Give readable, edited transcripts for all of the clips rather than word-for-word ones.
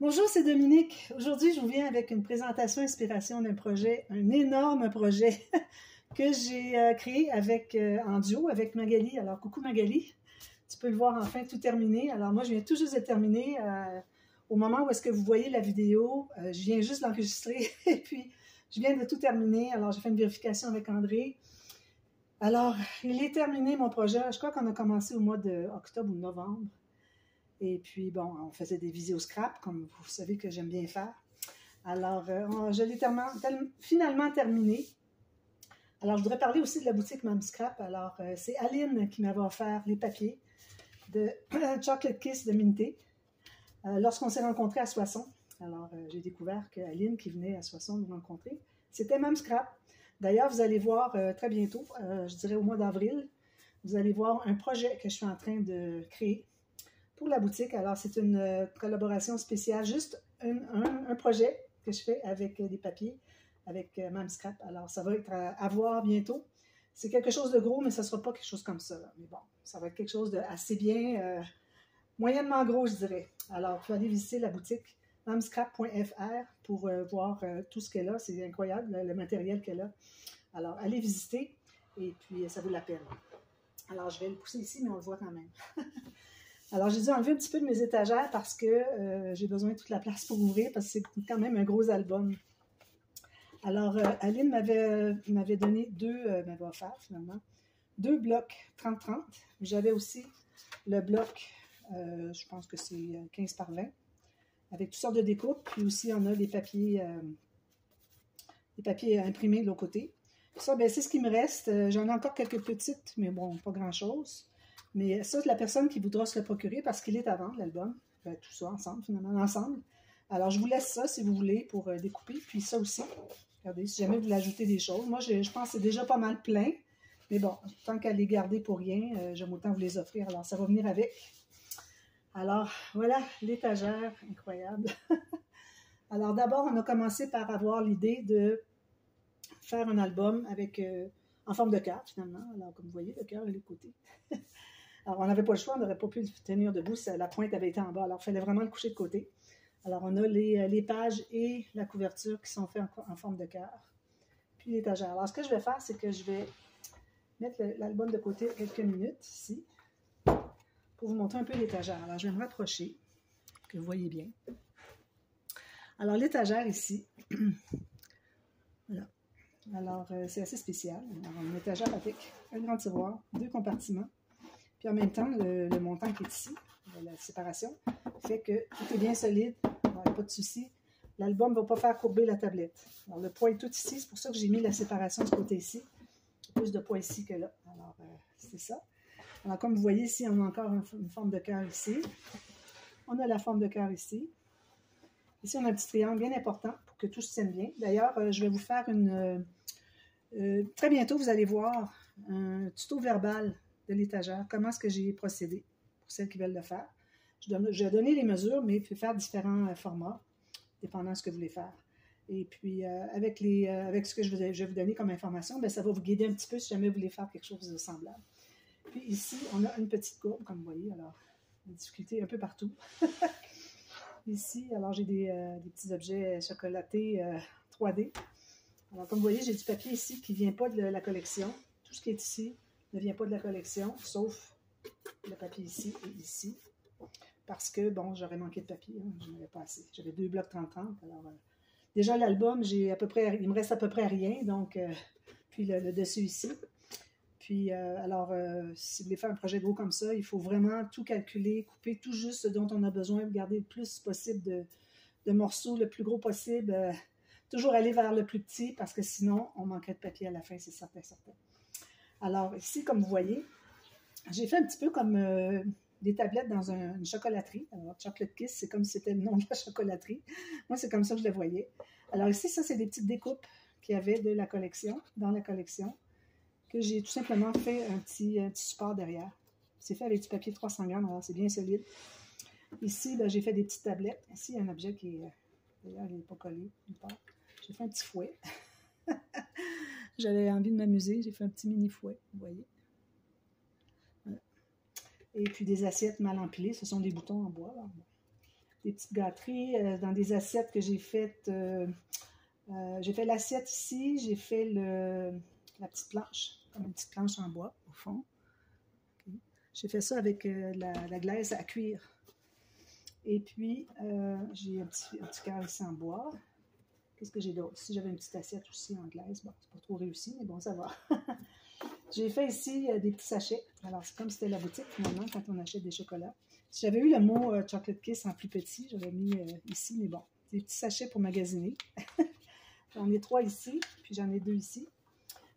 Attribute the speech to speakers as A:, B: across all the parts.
A: Bonjour, c'est Dominique. Aujourd'hui, je vous viens avec une présentation inspiration d'un projet, un énorme projet que j'ai créé en duo avec Magali. Alors, coucou Magali, tu peux le voir enfin tout terminé. Alors, moi, je viens tout juste de terminer. Au moment où est-ce que vous voyez la vidéo, je viens juste d'enregistrer et puis je viens de tout terminer. Alors, j'ai fait une vérification avec André. Alors, il est terminé mon projet. Je crois qu'on a commencé au mois d'octobre ou novembre. Et puis, bon, on faisait des vidéos scrap, comme vous savez que j'aime bien faire. Alors, je l'ai finalement terminé. Alors, je voudrais parler aussi de la boutique Mam Scrap. Alors, c'est Aline qui m'avait offert les papiers de Chocolate Kiss de Minté lorsqu'on s'est rencontrés à Soissons. Alors, j'ai découvert qu'Aline, qui venait à Soissons nous rencontrer, c'était Mam Scrap. D'ailleurs, vous allez voir très bientôt, je dirais au mois d'avril, vous allez voir un projet que je suis en train de créer pour la boutique. Alors, c'est une collaboration spéciale, juste un projet que je fais avec des papiers, avec Mam Scrap. Alors, ça va être à voir bientôt. C'est quelque chose de gros, mais ça ne sera pas quelque chose comme ça. Là. Mais bon, ça va être quelque chose d'assez bien, moyennement gros, je dirais. Alors, vous pouvez aller visiter la boutique mamscrap.fr pour voir tout ce qu'elle a. C'est incroyable, le matériel qu'elle a. Alors, allez visiter et puis ça vaut la peine. Alors, je vais le pousser ici, mais on le voit quand même. Alors, j'ai dû enlever un petit peu de mes étagères parce que j'ai besoin de toute la place pour ouvrir parce que c'est quand même un gros album. Alors, Aline m'avait donné m'avait offert finalement, 2 blocs 30-30. J'avais aussi le bloc, je pense que c'est 15 par 20, avec toutes sortes de découpes. Puis aussi, on a des papiers imprimés de l'autre côté. Ça, ben, c'est ce qui me reste. J'en ai encore quelques petites, mais bon, pas grand-chose. Mais ça, c'est la personne qui voudra se le procurer parce qu'il est à vendre, l'album. Ben, tout ça ensemble, finalement, ensemble. Alors, je vous laisse ça, si vous voulez, pour découper. Puis ça aussi, regardez, si jamais vous voulez ajouter des choses. Moi, je pense que c'est déjà pas mal plein. Mais bon, tant qu'à les garder pour rien, j'aime autant vous les offrir. Alors, ça va venir avec. Alors, voilà, l'étagère, incroyable. Alors, d'abord, on a commencé par avoir l'idée de faire un album avec en forme de cœur, finalement. Alors, comme vous voyez, le cœur est de côté. Alors, on n'avait pas le choix, on n'aurait pas pu le tenir debout, la pointe avait été en bas, alors il fallait vraiment le coucher de côté. Alors, on a les pages et la couverture qui sont faites en forme de cœur, puis l'étagère. Alors, ce que je vais faire, c'est que je vais mettre l'album de côté quelques minutes, ici, pour vous montrer un peu l'étagère. Alors, je vais me rapprocher, que vous voyez bien. Alors, l'étagère ici, voilà. Alors, c'est assez spécial. Alors, une étagère avec un grand tiroir, 2 compartiments. Puis en même temps, le montant qui est ici, la séparation, fait que tout est bien solide, il n'y a pas de souci. L'album ne va pas faire courber la tablette. Alors le poids est tout ici, c'est pour ça que j'ai mis la séparation de ce côté-ci. Plus de poids ici que là. Alors c'est ça. Alors comme vous voyez ici, on a encore une forme de cœur ici. On a la forme de cœur ici. Ici, on a un petit triangle bien important pour que tout se tienne bien. D'ailleurs, je vais vous faire très bientôt, vous allez voir un tuto verbal de l'étagère, comment est-ce que j'ai procédé pour celles qui veulent le faire. Je vais donner les mesures, mais il faut faire différents formats, dépendant de ce que vous voulez faire. Et puis, avec ce que je vais vous donner comme information, bien, ça va vous guider un petit peu si jamais vous voulez faire quelque chose de semblable. Puis ici, on a une petite courbe, comme vous voyez, alors, des difficultés un peu partout. Ici, alors, j'ai des petits objets chocolatés 3D. Alors, comme vous voyez, j'ai du papier ici qui ne vient pas de la collection. Tout ce qui est ici ne vient pas de la collection, sauf le papier ici et ici. Parce que, bon, j'aurais manqué de papier, hein, je n'en avais pas assez. J'avais 2 blocs 30-30. Alors, déjà, l'album, il me reste à peu près rien. Donc, puis le dessus ici. Puis, si vous voulez faire un projet gros comme ça, il faut vraiment tout calculer, couper tout juste ce dont on a besoin, garder le plus possible de morceaux, le plus gros possible. Toujours aller vers le plus petit parce que sinon, on manquerait de papier à la fin, c'est certain. Alors, ici, comme vous voyez, j'ai fait un petit peu comme des tablettes dans une chocolaterie. Alors, Chocolate Kiss, c'est comme si c'était le nom de la chocolaterie. Moi, c'est comme ça que je le voyais. Alors ici, ça, c'est des petites découpes qu'il y avait dans la collection, que j'ai tout simplement fait un petit support derrière. C'est fait avec du papier 300 grammes, alors c'est bien solide. Ici, ben, j'ai fait des petites tablettes. Ici, il y a un objet qui est, d'ailleurs, il n'est pas collé. J'ai fait un petit fouet. J'avais envie de m'amuser, j'ai fait un petit mini fouet, vous voyez. Voilà. Et puis des assiettes mal empilées, ce sont des boutons en bois. Alors, bon. des petites gâteries dans des assiettes que j'ai faites. J'ai fait l'assiette ici, j'ai fait la petite planche, comme une petite planche en bois, au fond. Okay. J'ai fait ça avec la glaise à cuire. Et puis, j'ai un petit cœur ici en bois. Qu'est-ce que j'ai d'autre? Ici, j'avais une petite assiette aussi en glace. Bon, c'est pas trop réussi, mais bon, ça va. J'ai fait ici des petits sachets. Alors, c'est comme c'était la boutique, finalement, quand on achète des chocolats. Si j'avais eu le mot Chocolate Kiss en plus petit, j'aurais mis ici, mais bon, des petits sachets pour magasiner. J'en ai 3 ici, puis j'en ai 2 ici.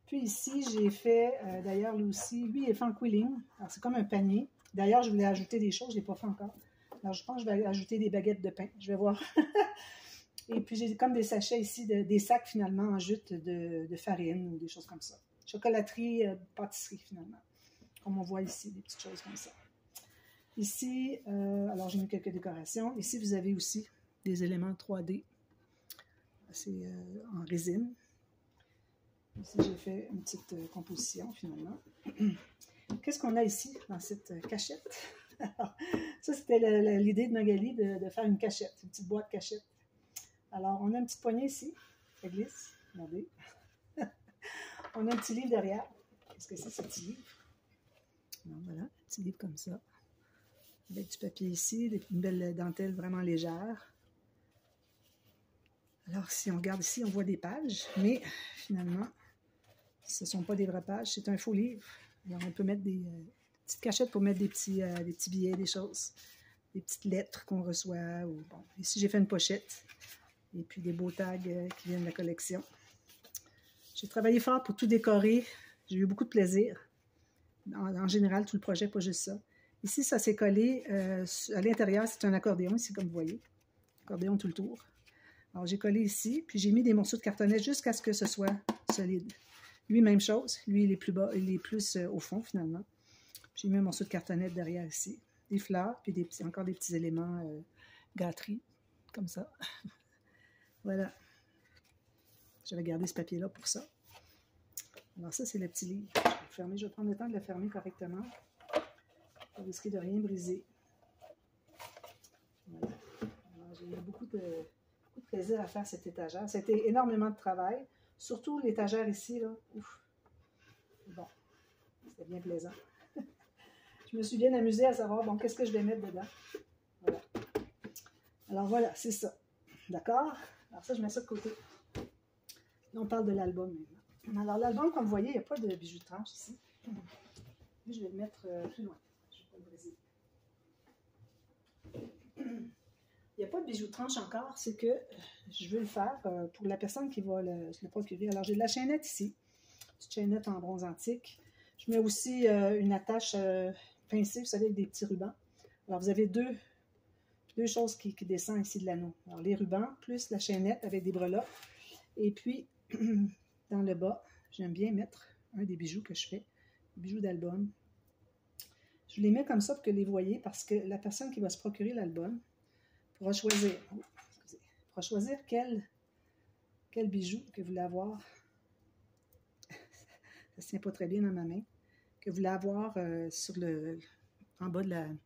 A: Puis ici, j'ai fait, d'ailleurs, lui aussi, lui, il est fait en quilling. Alors, c'est comme un panier. D'ailleurs, je voulais ajouter des choses, je ne l'ai pas fait encore. Alors, je pense que je vais ajouter des baguettes de pain. Je vais voir. Et puis, j'ai comme des sachets ici, des sacs, finalement, en jute de farine ou des choses comme ça. Chocolaterie, pâtisserie, finalement. Comme on voit ici, des petites choses comme ça. Ici, alors, j'ai mis quelques décorations. Ici, vous avez aussi des éléments 3D. C'est en résine. Ici, j'ai fait une petite composition, finalement. Qu'est-ce qu'on a ici, dans cette cachette? Alors, ça, c'était l'idée de Magali de faire une cachette, une petite boîte cachette. Alors, on a une petite poignée ici. Ça glisse. Regardez. On a un petit livre derrière. Qu'est-ce que c'est, ce petit livre? Alors, voilà, un petit livre comme ça. Avec du papier ici, une belle dentelle vraiment légère. Alors, si on regarde ici, on voit des pages, mais finalement, ce ne sont pas des vraies pages, c'est un faux livre. Alors, on peut mettre des petites cachettes pour mettre des petits billets, des choses, des petites lettres qu'on reçoit. Ou, bon, ici, j'ai fait une pochette et puis des beaux tags qui viennent de la collection. J'ai travaillé fort pour tout décorer. J'ai eu beaucoup de plaisir. En général, tout le projet, pas juste ça. Ici, ça s'est collé à l'intérieur. C'est un accordéon, ici, comme vous voyez. Accordéon tout le tour. Alors, j'ai collé ici, puis j'ai mis des morceaux de cartonnet jusqu'à ce que ce soit solide. Lui, même chose. Lui, il est plus bas, il est plus au fond, finalement. J'ai mis un morceau de cartonnet derrière ici. Des fleurs, puis encore des petits éléments gâterie, comme ça. Voilà. J'avais gardé ce papier-là pour ça. Alors ça, c'est le petit livre. Je vais le fermer. Je vais prendre le temps de le fermer correctement pour risquer de rien briser. Voilà. Alors, j'ai eu beaucoup de plaisir à faire cette étagère. C'était énormément de travail. Surtout l'étagère ici, là. Ouf. Bon, c'était bien plaisant. Je me suis bien amusée à savoir, bon, qu'est-ce que je vais mettre dedans. Voilà. Alors voilà, c'est ça. D'accord? Alors ça, je mets ça de côté. Là, on parle de l'album maintenant. Alors l'album, comme vous voyez, il n'y a pas de bijoux de tranche ici. Lui, je vais le mettre plus loin. Je ne vais pas le briser. Il n'y a pas de bijoux de tranche encore, c'est que je veux le faire pour la personne qui va le procurer. Alors, j'ai de la chaînette ici, une petite chaînette en bronze antique. Je mets aussi une attache pincée, vous savez, avec des petits rubans. Alors, vous avez deux choses qui descendent ici de l'anneau. Alors, les rubans, plus la chaînette avec des breloques. Et puis, dans le bas, j'aime bien mettre un des bijoux que je fais, des bijoux d'album. Je les mets comme ça pour que les voyez, parce que la personne qui va se procurer l'album pourra choisir, quel bijou que vous voulez avoir. Ça ne se tient pas très bien dans ma main. Que vous voulez avoir en bas de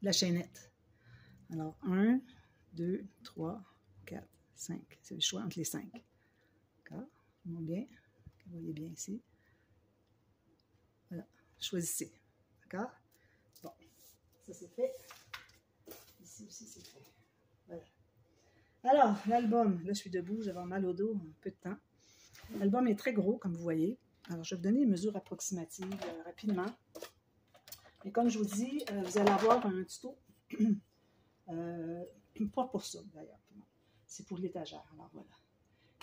A: la chaînette. Alors, 1, 2, 3, 4, 5. C'est le choix entre les 5. D'accord? Vous voyez bien? Vous voyez bien ici. Voilà. Choisissez. D'accord? Bon. Ça, c'est fait. Ici aussi, c'est fait. Voilà. Alors, l'album. Là, je suis debout. J'avais mal au dos un peu de temps. L'album est très gros, comme vous voyez. Alors, je vais vous donner une mesure approximative rapidement. Et comme je vous dis, vous allez avoir un tuto. Pas pour ça, d'ailleurs. C'est pour l'étagère. Alors, voilà.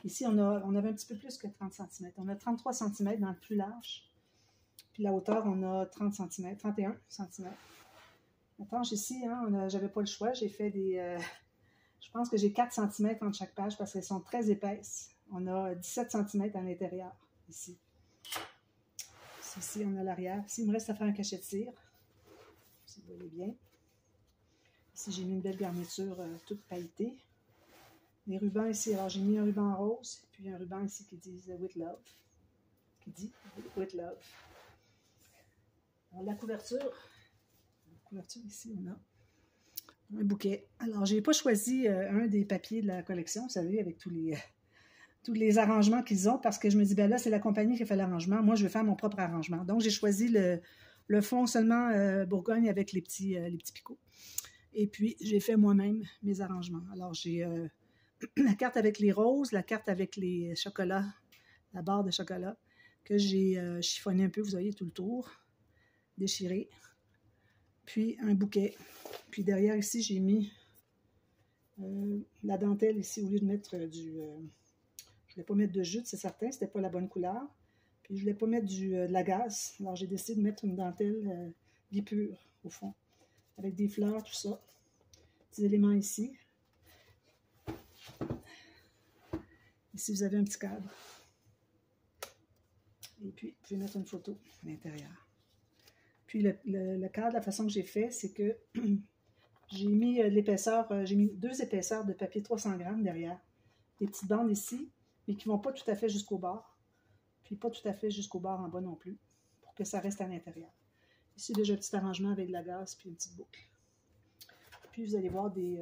A: Ici, on avait un petit peu plus que 30 cm. On a 33 cm dans le plus large. Puis la hauteur, on a 30 cm, 31 cm. La planche ici, hein, j'avais pas le choix. J'ai fait je pense que j'ai 4 cm entre chaque page parce qu'elles sont très épaisses. On a 17 cm à l'intérieur, ici. Ici, on a l'arrière. Ici, il me reste à faire un cachet de cire. Si vous voyez bien. Ici, j'ai mis une belle garniture toute pailletée. Les rubans ici, alors j'ai mis un ruban rose, puis un ruban ici qui dit With Love. With Love. Alors, la couverture ici, on a Un bouquet. Alors, je n'ai pas choisi un des papiers de la collection, vous savez, avec tous les arrangements qu'ils ont, parce que je me dis, ben là, c'est la compagnie qui a fait l'arrangement. Moi, je vais faire mon propre arrangement. Donc, j'ai choisi le fond seulement Bourgogne avec les petits picots. Et puis, j'ai fait moi-même mes arrangements. Alors, j'ai la carte avec les roses, la carte avec les chocolats, la barre de chocolat, que j'ai chiffonné un peu, vous voyez, tout le tour, déchiré. Puis, un bouquet. Puis, derrière, ici, j'ai mis la dentelle, ici, au lieu de mettre du... je ne voulais pas mettre de jute, c'est certain, c'était pas la bonne couleur. Puis, je ne voulais pas mettre de la gaze. Alors, j'ai décidé de mettre une dentelle guipure, au fond, avec des fleurs, tout ça. Petits éléments ici. Ici, vous avez un petit cadre. Et puis, je vais mettre une photo à l'intérieur. Puis, le cadre, la façon que j'ai fait, c'est que j'ai mis l'épaisseur, j'ai mis 2 épaisseurs de papier 300 grammes derrière. Des petites bandes ici, mais qui ne vont pas tout à fait jusqu'au bord. Puis, pas tout à fait jusqu'au bord en bas non plus, pour que ça reste à l'intérieur. Ici, déjà un petit arrangement avec de la gaze, puis une petite boucle. Puis, vous allez voir des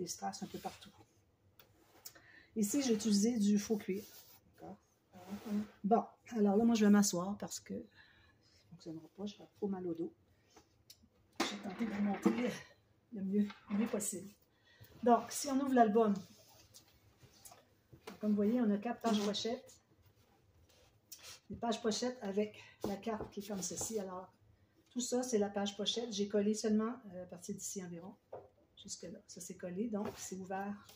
A: strass un peu partout. Ici, j'ai utilisé du faux cuir. Bon, alors là, moi, je vais m'asseoir parce que ça ne fonctionnera pas. Je vais avoir trop mal au dos. Je vais tenter de vous montrer le mieux possible. Donc, si on ouvre l'album, comme vous voyez, on a 4 pages pochettes. Des pages pochettes avec la carte qui est comme ceci. Alors, tout ça, c'est la page pochette. J'ai collé seulement à partir d'ici environ. Jusque-là. Ça, c'est collé. Donc, c'est ouvert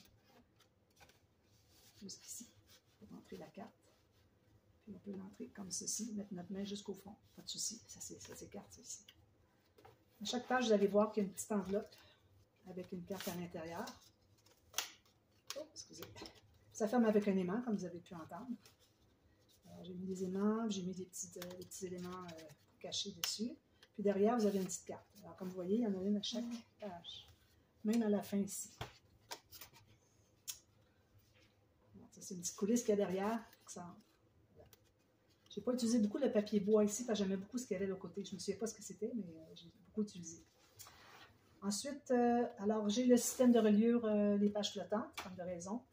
A: jusqu'ici. On peut entrer la carte. Puis, on peut l'entrer comme ceci. Mettre notre main jusqu'au fond. Pas de souci. Ça s'écarte, ça, ici. À chaque page, vous allez voir qu'il y a une petite enveloppe avec une carte à l'intérieur. Oh, excusez. Ça ferme avec un aimant, comme vous avez pu entendre. J'ai mis des aimants, j'ai mis des petits éléments pour cacher dessus. Puis derrière, vous avez une petite carte. Alors, comme vous voyez, il y en a une à chaque page. Même à la fin ici. Ça, c'est une petite coulisse qu'il y a derrière. Voilà. Je n'ai pas utilisé beaucoup le papier bois ici, parce que j'aimais beaucoup ce qu'il y avait de l'autre côté. Je ne me souviens pas ce que c'était, mais j'ai beaucoup utilisé. Ensuite, alors j'ai le système de reliure des pages flottantes, comme de raison.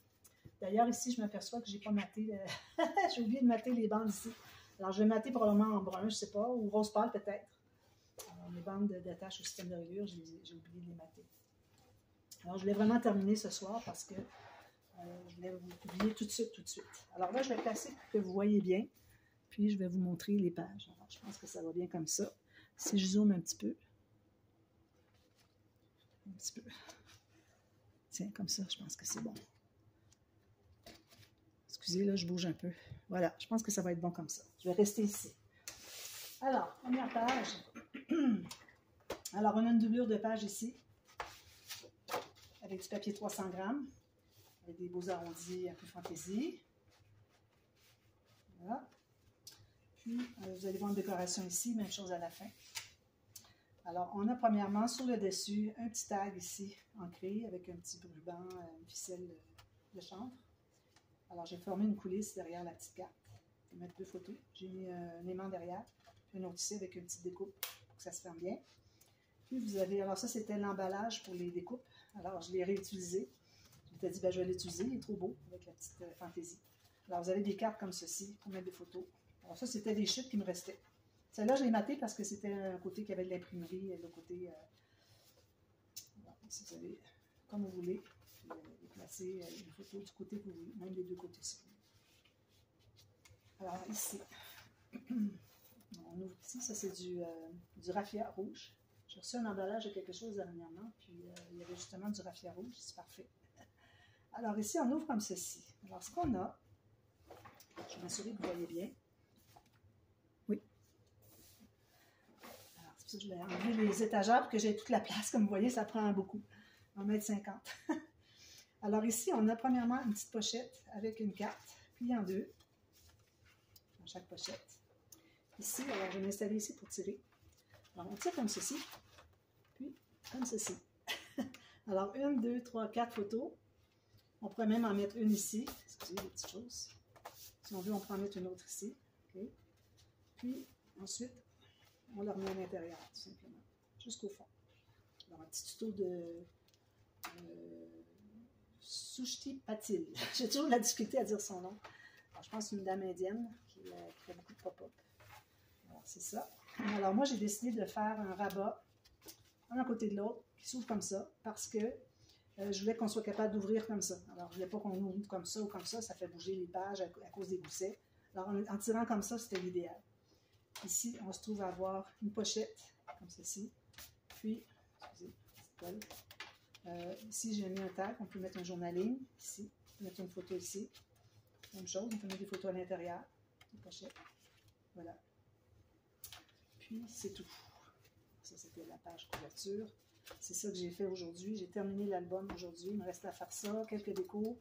A: D'ailleurs, ici, je m'aperçois que je n'ai pas maté, j'ai oublié de mater les bandes ici. Alors, je vais mater probablement en brun, je ne sais pas, ou rose pâle peut-être. Les bandes d'attache au système de reliure, j'ai oublié de les mater. Alors, je voulais vraiment terminer ce soir parce que je voulais vous publier tout de suite. Alors là, je vais placer pour que vous voyez bien, puis je vais vous montrer les pages. Alors, je pense que ça va bien comme ça. Si je zoome un petit peu. Tiens, comme ça, je pense que c'est bon. Excusez, là, je bouge un peu. Voilà, je pense que ça va être bon comme ça. Je vais rester ici. Alors, première page. Alors, on a une doublure de page ici, avec du papier 300 grammes, avec des beaux arrondis un peu fantaisie. Voilà. Puis, vous allez voir une décoration ici, même chose à la fin. Alors, on a premièrement sur le dessus un petit tag ici, ancré, avec un petit ruban, une ficelle de chanvre. Alors, j'ai formé une coulisse derrière la petite carte. Je vais mettre 2 photos. J'ai mis un aimant derrière, puis une autre ici avec une petite découpe pour que ça se ferme bien. Puis, vous avez, alors ça, c'était l'emballage pour les découpes. Alors, je l'ai réutilisé. Je m'étais dit, ben, je vais l'utiliser, il est trop beau avec la petite fantaisie. Alors, vous avez des cartes comme ceci pour mettre des photos. Alors, ça, c'était des chutes qui me restaient. Celle-là, je l'ai matée parce que c'était un côté qui avait de l'imprimerie et le côté, si vous avez, comme vous voulez, déplacer une photo du côté que vous voulez, même des deux côtés. Alors, ici, on ouvre ici, ça c'est du raffia rouge. J'ai reçu un emballage de quelque chose dernièrement, puis il y avait justement du raffia rouge, c'est parfait. Alors ici, on ouvre comme ceci. Alors, ce qu'on a, je vais m'assurer que vous voyez bien. Oui. Alors, c'est pour ça que je vais enlever les étagères pour que j'ai toute la place. Comme vous voyez, ça prend beaucoup. 1,50 m. Alors ici, on a premièrement une petite pochette avec une carte, pliée en 2, dans chaque pochette. Ici, alors je vais m'installer ici pour tirer. Alors on tire comme ceci, puis comme ceci. Alors 1, 2, 3, 4 photos. On pourrait même en mettre une ici. Excusez les petites choses. Si on veut, on peut en mettre une autre ici. Okay. Puis ensuite, on la remet à l'intérieur, tout simplement, jusqu'au fond. Alors un petit tuto Sushti Patil. J'ai toujours la difficulté à dire son nom. Alors, je pense que c'est une dame indienne qui fait beaucoup de pop-up. Alors, c'est ça. Alors, moi, j'ai décidé de faire un rabat, un à côté de l'autre, qui s'ouvre comme ça, parce que je voulais qu'on soit capable d'ouvrir comme ça. Alors, je ne voulais pas qu'on ouvre comme ça ou comme ça fait bouger les pages à cause des goussets. Alors, en tirant comme ça, c'était l'idéal. Ici, on se trouve à avoir une pochette, comme ceci. Puis, excusez, petite colle. Ici, j'ai mis un tag. On peut mettre un journaling. Ici, on peut mettre une photo ici. Même chose, on peut mettre des photos à l'intérieur. Une pochette. Voilà. Puis, c'est tout. Ça, c'était la page couverture. C'est ça que j'ai fait aujourd'hui. J'ai terminé l'album aujourd'hui. Il me reste à faire ça, quelques décos.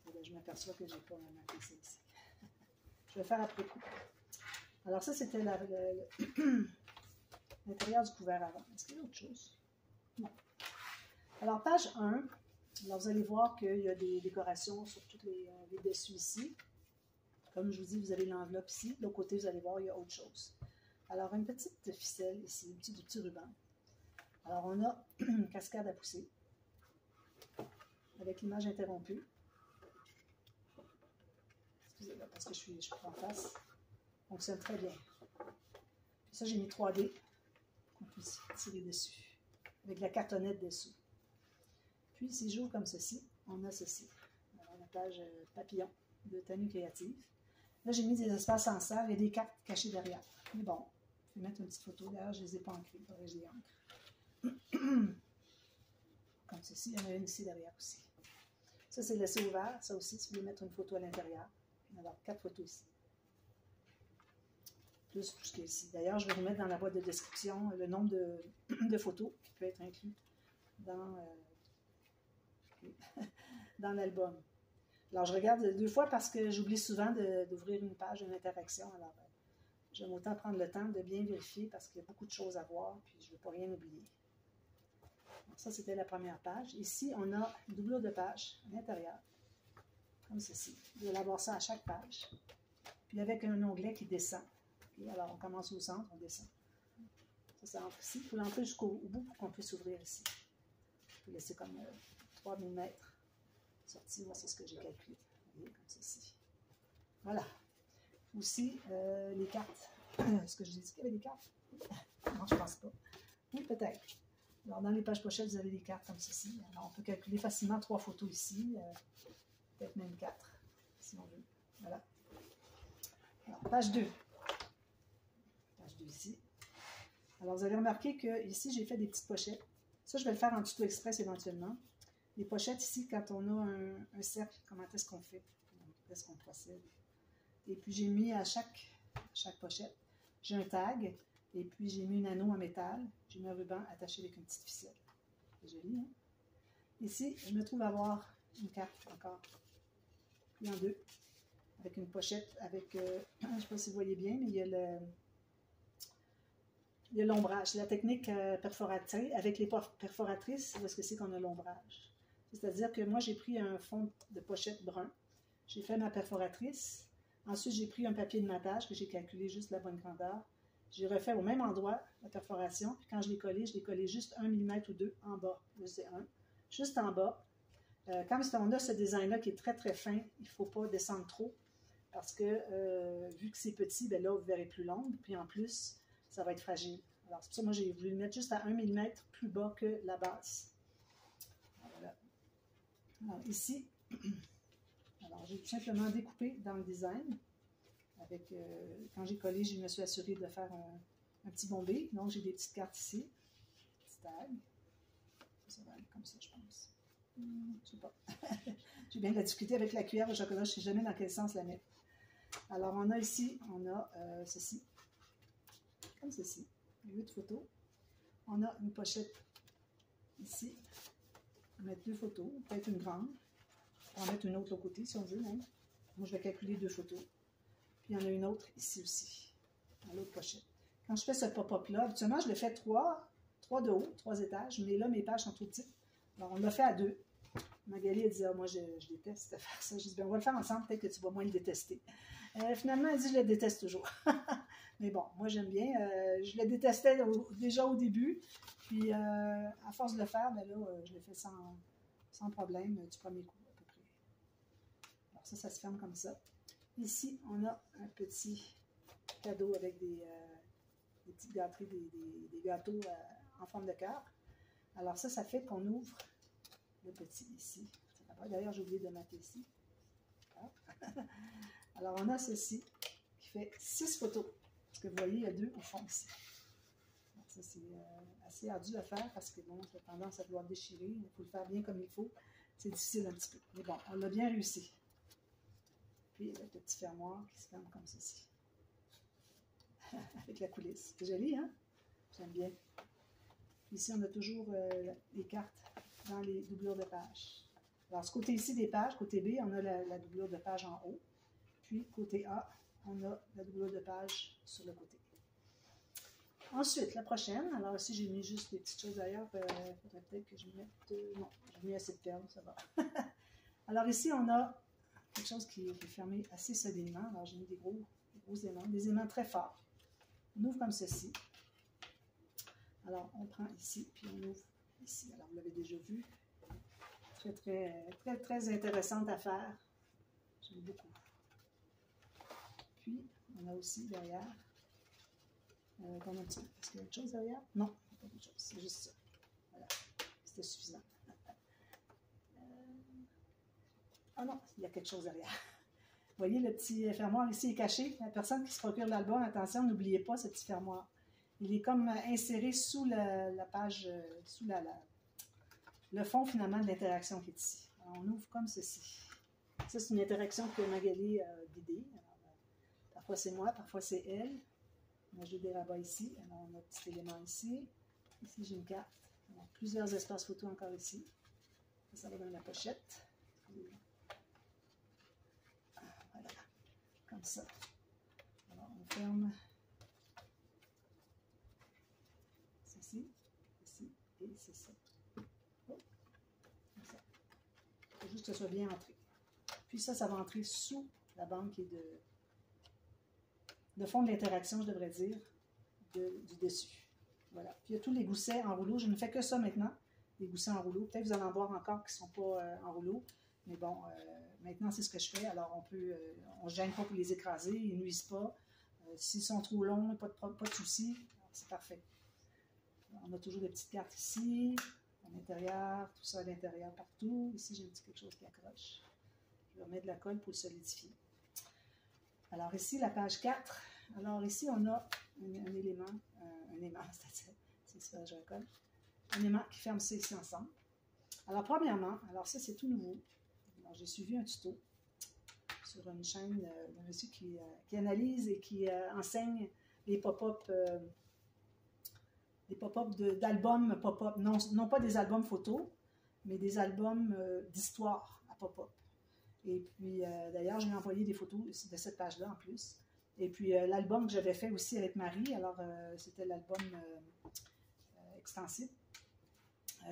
A: Et là, je m'aperçois que je n'ai pas marqué ça ici. Je vais faire après coup. Alors, ça, c'était l'intérieur du couvert avant. Est-ce qu'il y a autre chose? Non. Alors, page 1. Alors, vous allez voir qu'il y a des décorations sur tous les dessus ici. Comme je vous dis, vous avez l'enveloppe ici. De l'autre côté, vous allez voir, il y a autre chose. Alors, une petite ficelle ici, un petit ruban. Alors, on a une cascade à pousser avec l'image interrompue. Excusez-moi, parce que je suis en face. Fonctionne très bien. Puis ça, j'ai mis 3D qu'on puisse tirer dessus, avec la cartonnette dessous. Puis, si j'ouvre comme ceci, on a ceci. Alors, la page papillon de Tenue Créative. Là, j'ai mis des espaces en serre et des cartes cachées derrière. Mais bon, je vais mettre une petite photo. D'ailleurs, je ne les ai pas ancrées. Il faudrait que je les ancre. Comme ceci. Il y en a une ici derrière aussi. Ça, c'est laissé ouvert. Ça aussi, si vous voulez mettre une photo à l'intérieur. Alors, 4 photos ici. Plus tout ce qui est ici. D'ailleurs, je vais vous mettre dans la boîte de description le nombre de photos qui peut être inclus dans l'album. Alors, je regarde 2 fois parce que j'oublie souvent d'ouvrir une page d'une interaction. Alors, j'aime autant prendre le temps de bien vérifier parce qu'il y a beaucoup de choses à voir puis je ne veux pas rien oublier. Donc, ça, c'était la première page. Ici, on a une doublure de page à l'intérieur, comme ceci. Vous allez avoir ça à chaque page. Puis avec un onglet qui descend. Et alors, on commence au centre, on descend. Ça entre ici. Il faut l'entrer jusqu'au bout pour qu'on puisse ouvrir ici. Je peux laisser comme 3 mm sorti. Moi, c'est ce que j'ai calculé. Vous voyez, comme ceci. Voilà. Aussi, les cartes. Est-ce que je dis qu'il y avait des cartes? Non, je ne pense pas. Oui, peut-être. Alors, dans les pages pochettes, vous avez des cartes comme ceci. Alors, on peut calculer facilement 3 photos ici. Peut-être même 4, si on veut. Voilà. Alors, page 2. Page 2 ici. Alors, vous avez remarqué que ici, j'ai fait des petites pochettes. Ça, je vais le faire en tuto express éventuellement. Les pochettes ici, quand on a un cercle, comment est-ce qu'on fait? Comment est-ce qu'on procède? Et puis, j'ai mis à chaque pochette, j'ai un tag, et puis j'ai mis un anneau en métal, j'ai mis un ruban attaché avec une petite ficelle. C'est joli, hein? Ici, je me trouve à avoir une carte encore, puis en 2, avec une pochette, avec, je ne sais pas si vous voyez bien, mais il y a l'ombrage. C'est la technique perforatrice. Avec les perforatrices, où est-ce que c'est qu'on a l'ombrage? C'est-à-dire que moi, j'ai pris un fond de pochette brun, j'ai fait ma perforatrice, ensuite j'ai pris un papier de matage que j'ai calculé juste la bonne grandeur, j'ai refait au même endroit la perforation, puis quand je l'ai collé juste 1 mm ou 2 en bas, là c'est 1, juste en bas. Quand on a ce design-là qui est très très fin, il ne faut pas descendre trop, parce que vu que c'est petit, bien là vous verrez plus long, puis en plus, ça va être fragile. Alors c'est pour ça que moi j'ai voulu le mettre juste à 1 mm plus bas que la base. Voilà. Alors ici, alors j'ai tout simplement découpé dans le design. Avec, quand j'ai collé, je me suis assurée de faire un petit bombé. Donc j'ai des petites cartes ici, petit tag. Ça va aller comme ça, je pense. Je sais pas. J'ai bien de la difficulté avec la cuillère au chocolat, je ne sais jamais dans quel sens la mettre. Alors on a ici, on a ceci, comme ceci, 8 photos. On a une pochette ici, on va mettre 2 photos, peut-être une grande. On va mettre une autre au côté si on veut même. Moi je vais calculer 2 photos. Puis il y en a une autre ici aussi, dans l'autre pochette. Quand je fais ce pop-up-là, habituellement je le fais 3 de haut, 3 étages, mais là mes pages sont trop petites. Alors on l'a fait à 2. Magali, elle disait, moi je déteste faire ça. Je dis, bien, on va le faire ensemble, peut-être que tu vas moins le détester. Finalement, elle dit, je le déteste toujours. Mais bon, moi j'aime bien. Je le détestais déjà au début. Puis à force de le faire, ben là, je le fais sans problème du premier coup à peu près. Alors ça se ferme comme ça. Ici, on a un petit cadeau avec des petites gâteries, des gâteaux en forme de cœur. Alors ça fait qu'on ouvre le petit ici. D'ailleurs, j'ai oublié de mettre ici. Alors on a ceci qui fait 6 photos. Parce que vous voyez, il y a 2 au fond ici. Donc, ça, c'est assez ardu à faire parce que bon, ça a tendance à vouloir déchirer. Il faut le faire bien comme il faut. C'est difficile un petit peu. Mais bon, on l'a bien réussi. Puis le petit fermoir qui se ferme comme ceci. Avec la coulisse. C'est joli, hein? J'aime bien. Puis ici, on a toujours les cartes dans les doublures de page. Alors, ce côté ici des pages, côté B, on a la doublure de page en haut. Puis, côté A, on a la doublure de page sur le côté. Ensuite, la prochaine. Alors ici, j'ai mis juste des petites choses ailleurs. Il faudrait peut-être que je mette... non, j'ai mis assez de perles, ça va. Alors ici, on a quelque chose qui est fermé assez solidement. Alors, j'ai mis des gros aimants, des aimants très forts. On ouvre comme ceci. Alors, on prend ici, puis on ouvre ici. Alors, vous l'avez déjà vu. Très intéressante à faire. J'aime beaucoup. Puis, on a aussi derrière... attendez un petit peu. Est-ce qu'il y a autre chose derrière? Non, pas d'autre chose. C'est juste ça. Voilà. C'était suffisant. Ah non, il y a quelque chose derrière. Vous voyez, le petit fermoir ici est caché. La personne qui se procure l'album, attention, n'oubliez pas ce petit fermoir. Il est comme inséré sous la page, sous le fond finalement de l'interaction qui est ici. Alors, on ouvre comme ceci. Ça, c'est une interaction que Magali a guidée. Parfois c'est moi, parfois c'est elle. On a joué des rabats ici. Alors, on a un petit élément ici. Ici, j'ai une carte. Alors, plusieurs espaces photos encore ici. Ça va dans la pochette. Voilà. Comme ça. Alors, on ferme ceci, ici et ceci. Oh. Comme ça. Il faut juste que ce soit bien entré. Puis ça va entrer sous la bande qui est de fond de l'interaction, je devrais dire, du dessus. Voilà. Puis il y a tous les goussets en rouleau. Je ne fais que ça maintenant, les goussets en rouleau. Peut-être que vous allez en voir encore qui ne sont pas en rouleau. Mais bon, maintenant, c'est ce que je fais. Alors, on ne se gêne pas pour les écraser. Ils ne nuisent pas. S'ils sont trop longs, pas de souci. C'est parfait. Alors, on a toujours des petites cartes ici, à l'intérieur, tout ça à l'intérieur, partout. Ici, j'ai un petit quelque chose qui accroche. Je vais remettre de la colle pour le solidifier. Alors ici, la page 4. Alors ici, on a un élément, c'est ça, je recolle. Un aimant qui ferme ça ici ensemble. Alors premièrement, alors ça c'est tout nouveau. J'ai suivi un tuto sur une chaîne d'un monsieur qui analyse et qui enseigne les pop-up d'albums pop-up. Non pas des albums photos, mais des albums d'histoire à pop-up. Et puis, d'ailleurs, je lui ai envoyé des photos de cette page-là en plus. Et puis, l'album que j'avais fait aussi avec Marie, alors c'était l'album extensible.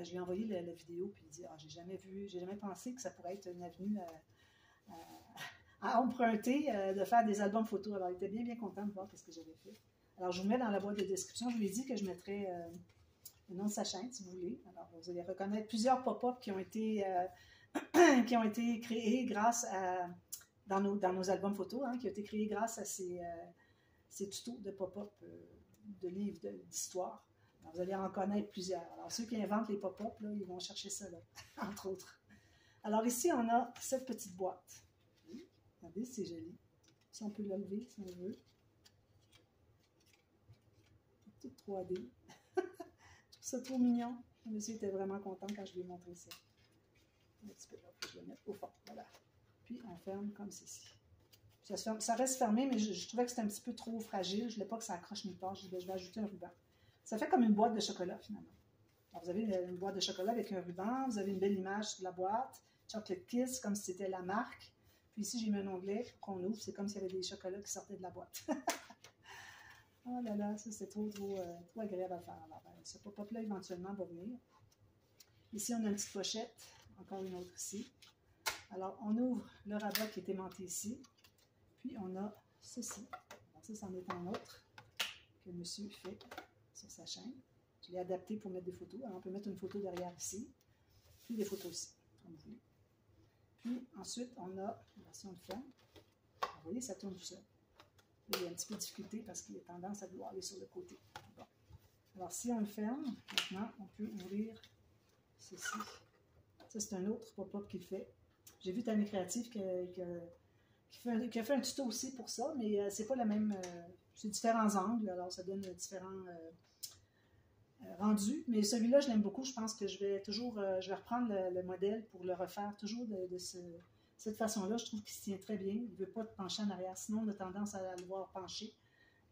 A: Je lui ai envoyé la vidéo, puis il dit j'ai jamais pensé que ça pourrait être une avenue à emprunter, de faire des albums photos. Alors, il était bien content de voir ce que j'avais fait. Alors, je vous mets dans la boîte de description. Je lui ai dit que je mettrais le nom de sa chaîne, si vous voulez. Alors, vous allez reconnaître plusieurs pop-up qui ont été créés grâce à, dans nos albums photos, qui ont été créés grâce à ces tutos de pop-up de livres d'histoire. Vous allez en connaître plusieurs. Alors, ceux qui inventent les pop-up, ils vont chercher ça, là, entre autres. Alors, ici, on a cette petite boîte. Regardez, c'est joli. Si on peut le lever, si on veut. Tout 3D. Je trouve ça trop mignon. Le monsieur était vraiment content quand je lui ai montré ça. Un petit peu là, je vais le mettre au fond. Voilà. Puis, on ferme comme ceci. Ça reste fermé, mais je trouvais que c'était un petit peu trop fragile. Je ne voulais pas que ça accroche nulle part. Je vais ajouter un ruban. Ça fait comme une boîte de chocolat, finalement. Alors, vous avez une boîte de chocolat avec un ruban. Vous avez une belle image sur la boîte. Chocolate Kiss, comme si c'était la marque. Puis ici, j'ai mis un onglet qu'on ouvre. C'est comme s'il y avait des chocolats qui sortaient de la boîte. Oh là là, ça c'est trop agréable à faire. Alors, ce pop-up-là, éventuellement, va venir. Ici, on a une petite pochette. Encore une autre ici. Alors, on ouvre le rabat qui est aimanté ici. Puis, on a ceci. Alors, ça, c'en est un autre. que monsieur fait sur sa chaîne. Je l'ai adapté pour mettre des photos. Alors, on peut mettre une photo derrière ici, puis des photos ici, comme vous voulez. Puis ensuite, on a, si on le ferme, vous voyez, ça tourne tout seul. Là, il y a un petit peu de difficulté parce qu'il a tendance à vouloir aller sur le côté. Bon. Alors, si on le ferme, maintenant, on peut ouvrir ceci. Ça, c'est un autre pop-up qu'il fait. J'ai vu Tammy Créative qui a fait un tuto aussi pour ça, mais c'est pas la même. C'est différents angles, alors ça donne différents rendus. Mais celui-là, je l'aime beaucoup. Je pense que je vais reprendre le modèle pour le refaire toujours de cette façon-là. Je trouve qu'il se tient très bien. Il ne veut pas te pencher en arrière, sinon on a tendance à le voir pencher.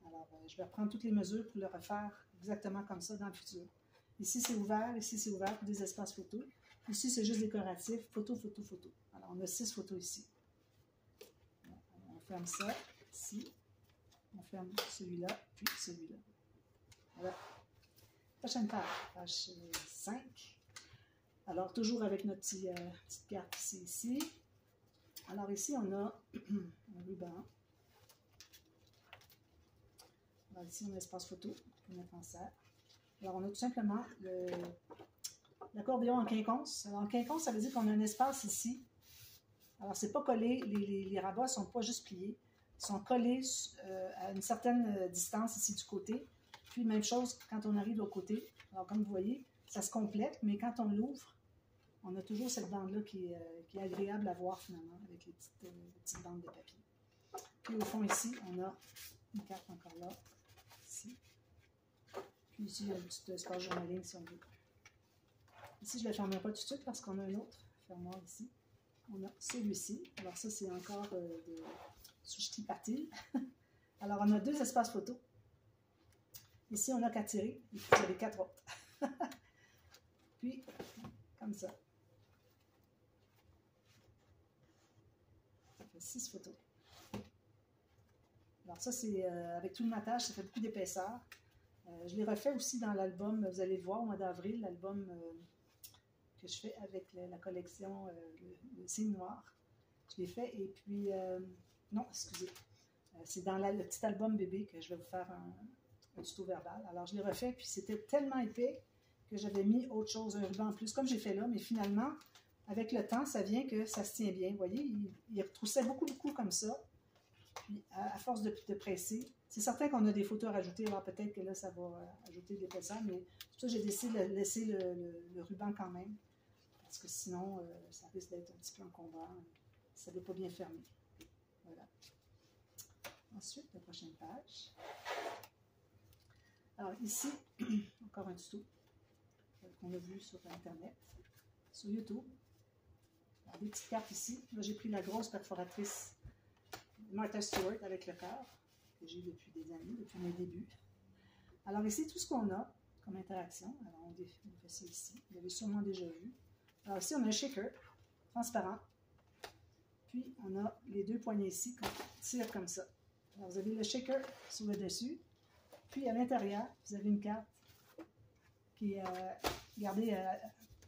A: Alors, je vais reprendre toutes les mesures pour le refaire exactement comme ça dans le futur. Ici, c'est ouvert pour des espaces photos. Ici, c'est juste décoratif, photo, photo, photo. Alors, on a 6 photos ici. On ferme ça, ici. On ferme celui-là, puis celui-là. Voilà. Prochaine page, page 5. Alors, toujours avec notre petite carte ici. Alors, ici, on a un ruban. Alors, ici, on a l'espace photo. On peut mettre en serre. Alors, on a tout simplement l'accordéon en quinconce. Alors, en quinconce, ça veut dire qu'on a un espace ici. Alors, c'est pas collé. Les rabats ne sont pas juste pliés. Ils sont collés à une certaine distance ici du côté. Puis, même chose quand on arrive au côté. Alors, comme vous voyez, ça se complète, mais quand on l'ouvre, on a toujours cette bande-là qui est agréable à voir finalement, avec les petites bandes de papier. Puis, au fond, ici, on a une carte encore là, ici. Puis ici, il y a un petit espace journaling si on veut. Ici, je ne le fermerai pas tout de suite parce qu'on a un autre fermoir ici. On a celui-ci. Alors, ça, c'est encore de Sushti Patil. Alors, on a 2 espaces photos. Ici, on a 4 tirés. Et puis, vous avez 4 autres. Puis, comme ça. Ça fait 6 photos. Alors, ça, c'est avec tout le matage, ça fait beaucoup d'épaisseur. Je l'ai refait aussi dans l'album, vous allez le voir, au mois d'avril, l'album que je fais avec la collection le signe noir. Je l'ai fait et puis, non, excusez, c'est dans le petit album bébé que je vais vous faire un tuto verbal. Alors, je l'ai refait, puis c'était tellement épais que j'avais mis autre chose, un ruban en plus, comme j'ai fait là, mais finalement, avec le temps, ça vient que ça se tient bien. Vous voyez, il retroussait beaucoup, beaucoup comme ça. Puis, à force de presser, c'est certain qu'on a des photos à rajouter, alors peut-être que là, ça va ajouter de l'épaisseur, mais pour ça, j'ai décidé de laisser le ruban quand même, parce que sinon, ça risque d'être un petit peu encombrant. Ça ne veut pas bien fermer. Voilà. Ensuite, la prochaine page. Alors ici, encore un tuto qu'on a vu sur Internet, sur YouTube. Alors, des petites cartes ici. Là, j'ai pris la grosse perforatrice Martha Stewart avec le cœur, que j'ai depuis des années, depuis mes débuts. Alors ici, tout ce qu'on a comme interaction, alors on fait ça ici, vous l'avez sûrement déjà vu. Alors ici, on a un shaker transparent, puis on a les 2 poignées ici qu'on tire comme ça. Alors vous avez le shaker sur le dessus, puis à l'intérieur, vous avez une carte qui est gardée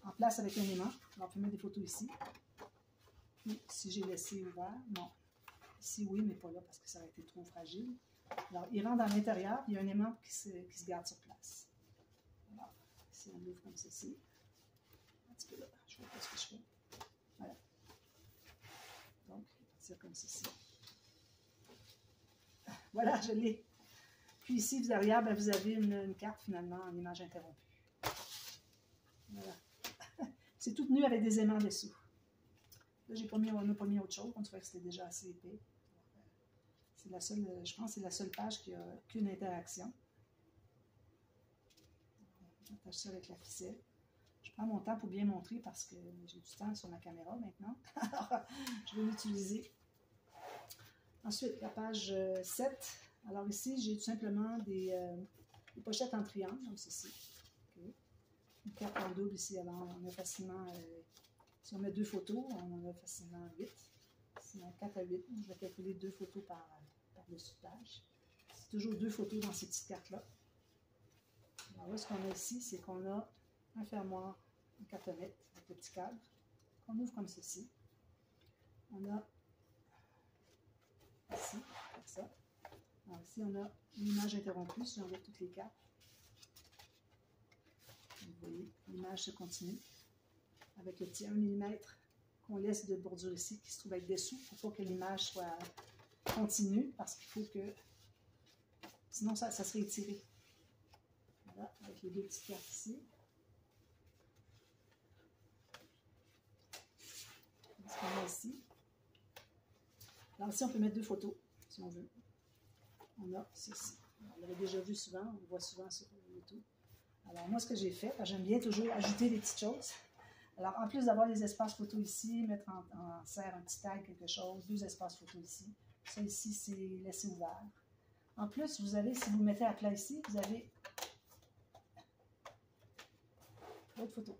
A: en place avec un aimant. Alors on peut mettre des photos ici. Puis si j'ai laissé ouvert, non. Ici, oui, mais pas là parce que ça aurait été trop fragile. Alors, il rentre dans l'intérieur, il y a un aimant qui se garde sur place. Alors, ici, on l'ouvre comme ceci. Un petit peu là, je ne vois pas ce que je fais. Voilà. Donc, il va partir comme ceci. Voilà, je l'ai. Puis ici, derrière, ben, vous avez une carte finalement en image interrompue. Voilà. C'est tout tenu avec des aimants dessous. Là, on n'a pas mis autre chose, on trouvait que c'était déjà assez épais. C'est la seule, je pense que c'est la seule page qui n'a qu'une interaction. J'attache ça avec la ficelle. Je prends mon temps pour bien montrer parce que j'ai du temps sur ma caméra maintenant. Alors, je vais l'utiliser. Ensuite, la page 7. Alors ici, j'ai tout simplement des pochettes en triangle, comme ceci. Okay. Une carte en double ici. Alors, on a facilement, si on met 2 photos, on en a facilement 8. Sinon, 4 à 8. Je vais calculer 2 photos par-dessus page. C'est toujours 2 photos dans ces petites cartes-là. Alors là, ce qu'on a ici, c'est qu'on a un fermoir, une cartonnette avec le petit cadre, qu'on ouvre comme ceci. On a ici, comme ça. Alors ici, on a l'image interrompue, si j'enlève toutes les cartes. Vous voyez, l'image se continue avec le petit 1 mm qu'on laisse de bordure ici, qui se trouve être dessous, pour pas que l'image soit continue, parce qu'il faut que, sinon ça serait étiré. Voilà, avec les deux petites cartes ici. Ce qu'on a ici. Alors ici, on peut mettre deux photos, si on veut. On a ceci. On l'avait déjà vu souvent, on le voit souvent sur YouTube. Alors moi, ce que j'ai fait, j'aime bien toujours ajouter des petites choses. Alors en plus d'avoir les espaces photos ici, mettre en serre un petit tag, quelque chose, deux espaces photos ici. Ça ici, c'est laissé ouvert. En plus, vous avez, si vous le mettez à plat ici, vous avez d'autres photos.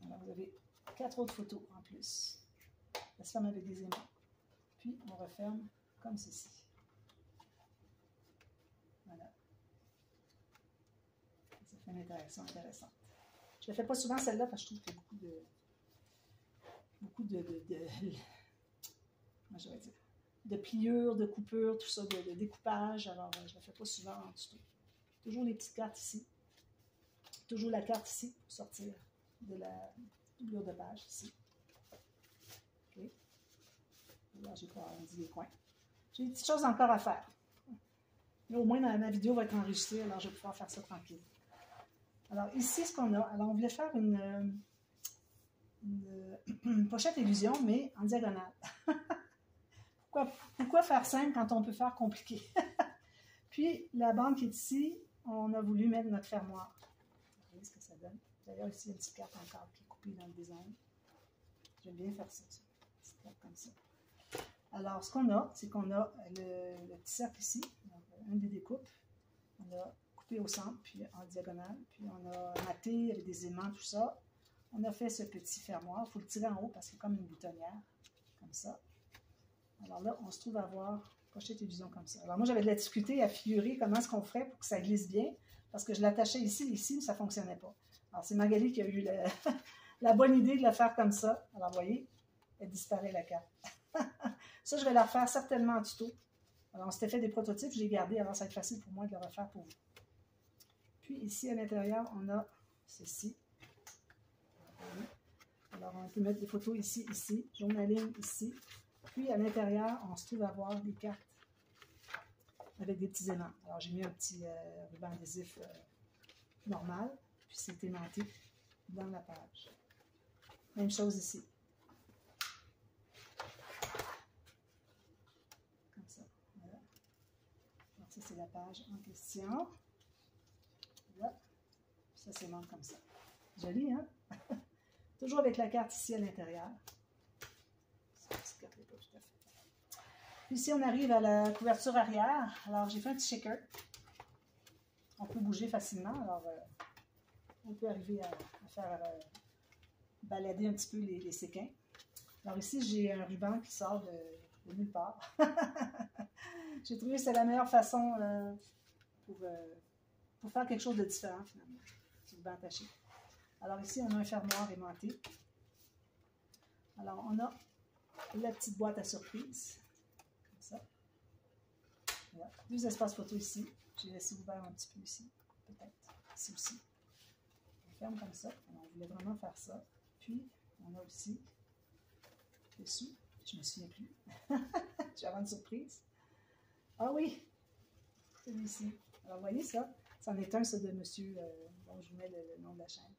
A: Alors vous avez 4 autres photos en plus. Ça se ferme avec des aimants. Puis on referme comme ceci. Voilà. Ça fait une interaction intéressante. Je ne la fais pas souvent celle-là parce que je trouve qu'il y a beaucoup comment je vais dire, de pliures, de coupures, tout ça, de découpage. Alors, je ne la fais pas souvent en dessous. Toujours les petites cartes ici. Toujours la carte ici pour sortir de la doublure de page ici. OK. Là, j'ai pas arrondi les coins. J'ai des petites choses encore à faire. Mais au moins, ma vidéo va être enregistrée, alors je vais pouvoir faire ça tranquille. Alors, ici, ce qu'on a, alors on voulait faire une pochette illusion, mais en diagonale. Pourquoi faire simple quand on peut faire compliqué? Puis, la bande qui est ici, on a voulu mettre notre fermoir. Vous voyez ce que ça donne. D'ailleurs, ici, il y a une petite carte encore qui est coupée dans le design. J'aime bien faire ça, une petite carte comme ça. Alors, ce qu'on a, c'est qu'on a le petit cercle ici, donc, une des découpes. On a coupé au centre, puis en diagonale, puis on a maté avec des aimants, tout ça. On a fait ce petit fermoir. Il faut le tirer en haut parce qu'il y a comme une boutonnière, comme ça. Alors là, on se trouve à avoir pochette illusion comme ça. Alors moi, j'avais de la difficulté à figurer comment est-ce qu'on ferait pour que ça glisse bien, parce que je l'attachais ici, mais ça ne fonctionnait pas. Alors c'est Magali qui a eu la bonne idée de la faire comme ça. Alors vous voyez, elle disparaît la carte. Ça, je vais la refaire certainement en tuto. Alors on s'était fait des prototypes, je l'ai gardé, alors ça va être facile pour moi de le refaire pour vous. Puis ici, à l'intérieur, on a ceci. Alors on peut mettre des photos ici, ici, jaune à ligne ici. Puis à l'intérieur, on se trouve à avoir des cartes avec des petits aimants. Alors j'ai mis un petit ruban adhésif normal, puis c'est aimanté dans la page. Même chose ici. Comme ça. Voilà. Donc ça c'est la page en question. Là. Ça s'aimante comme ça. Joli, hein? Toujours avec la carte ici à l'intérieur. Ici, on arrive à la couverture arrière. Alors, j'ai fait un petit shaker. On peut bouger facilement. Alors, on peut arriver à faire balader un petit peu les séquins. Alors ici, j'ai un ruban qui sort de nulle part. J'ai trouvé que c'est la meilleure façon pour faire quelque chose de différent, finalement. Du ruban attaché. Alors ici, on a un fermoir aimanté. Alors, on a la petite boîte à surprise. Ça. Voilà. Deux espaces photo ici. J'ai laissé ouvert un petit peu ici, peut-être. Ici aussi. On ferme comme ça. Alors, on voulait vraiment faire ça. Puis, on a aussi dessous. Je ne me souviens plus. J'ai avant une surprise. Ah oui! Celui-ci. Alors, vous voyez ça? C'en est un, ça, de monsieur, dont je vous mets le nom de la chaîne.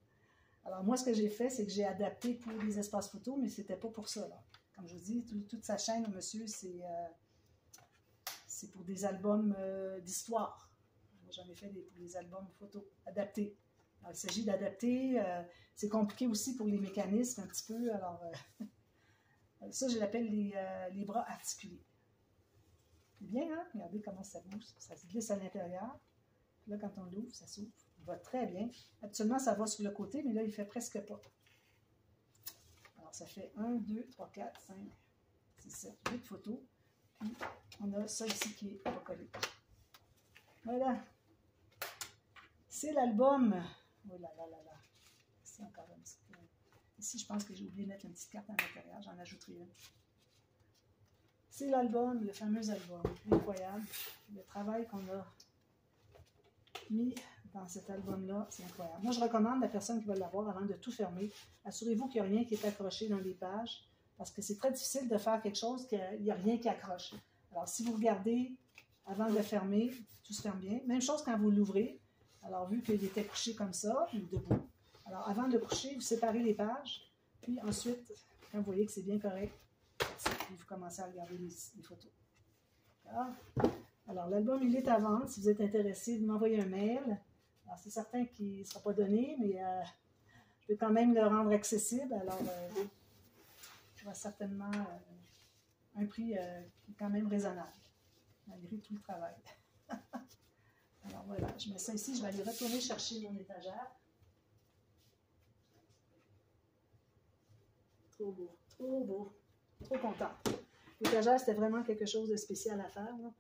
A: Alors, moi, ce que j'ai fait, c'est que j'ai adapté pour les espaces photo, mais c'était pas pour ça, là. Comme je vous dis, toute sa chaîne, monsieur, c'est pour des albums d'histoire. J'en ai fait pour des albums photos adaptés. Alors, il s'agit d'adapter. C'est compliqué aussi pour les mécanismes un petit peu. Alors, ça, je l'appelle les bras articulés. C'est bien, hein? Regardez comment ça bouge. Ça se glisse à l'intérieur. Là, quand on l'ouvre, ça s'ouvre. Il va très bien. Habituellement, ça va sur le côté, mais là, il ne fait presque pas. Alors, ça fait 1, 2, 3, 4, 5, 6, 7, 8 photos. Puis, on a ça ici qui est pas collé. Voilà. C'est l'album. Oh là là là là. Ici, encore un petit peu. Ici, je pense que j'ai oublié de mettre une petite carte à l'intérieur. J'en ajouterai une. C'est l'album, le fameux album. Incroyable. Le travail qu'on a mis dans cet album-là, c'est incroyable. Moi, je recommande à la personne qui va l'avoir avant de tout fermer. Assurez-vous qu'il n'y a rien qui est accroché dans les pages, parce que c'est très difficile de faire quelque chose qu'il n'y a rien qui accroche. Alors, si vous regardez avant de le fermer, tout se ferme bien. Même chose quand vous l'ouvrez. Alors, vu qu'il était couché comme ça, ou debout. Alors, avant de le coucher, vous séparez les pages. Puis ensuite, quand vous voyez que c'est bien correct, puis vous commencez à regarder les photos. Alors, l'album, il est à vendre. Si vous êtes intéressé, vous m'envoyez un mail. Alors, c'est certain qu'il ne sera pas donné, mais je vais quand même le rendre accessible. Alors, il va certainement un prix quand même raisonnable, malgré tout le travail. Alors, voilà, je mets ça ici. Je vais aller retourner chercher mon étagère. Trop beau, trop beau, trop content. L'étagère, c'était vraiment quelque chose de spécial à faire, là.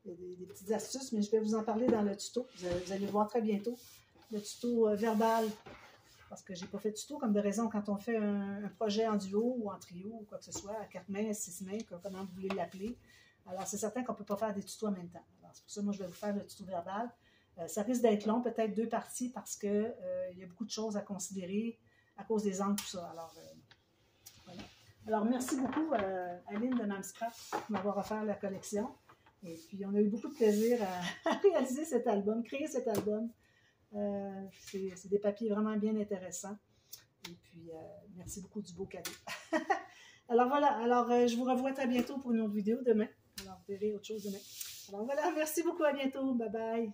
A: Il y a des petites astuces, mais je vais vous en parler dans le tuto. Vous allez le voir très bientôt. Le tuto verbal, parce que je n'ai pas fait de tuto, comme de raison, quand on fait un projet en duo ou en trio ou quoi que ce soit, à 4 mains, 6 mains, comment vous voulez l'appeler. Alors, c'est certain qu'on ne peut pas faire des tutos en même temps. Alors, c'est pour ça que moi, je vais vous faire le tuto verbal. Ça risque d'être long, peut-être 2 parties, parce qu'il y a beaucoup de choses à considérer à cause des angles, tout ça. Alors, voilà. Alors, merci beaucoup, Aline de Mamscrap, de m'avoir offert la collection. Et puis, on a eu beaucoup de plaisir à réaliser cet album, créer cet album. C'est des papiers vraiment bien intéressants. Et puis, merci beaucoup du beau cadeau. Alors voilà, alors je vous revois très bientôt pour une autre vidéo demain. Alors, vous verrez autre chose demain. Alors voilà, merci beaucoup, à bientôt. Bye bye.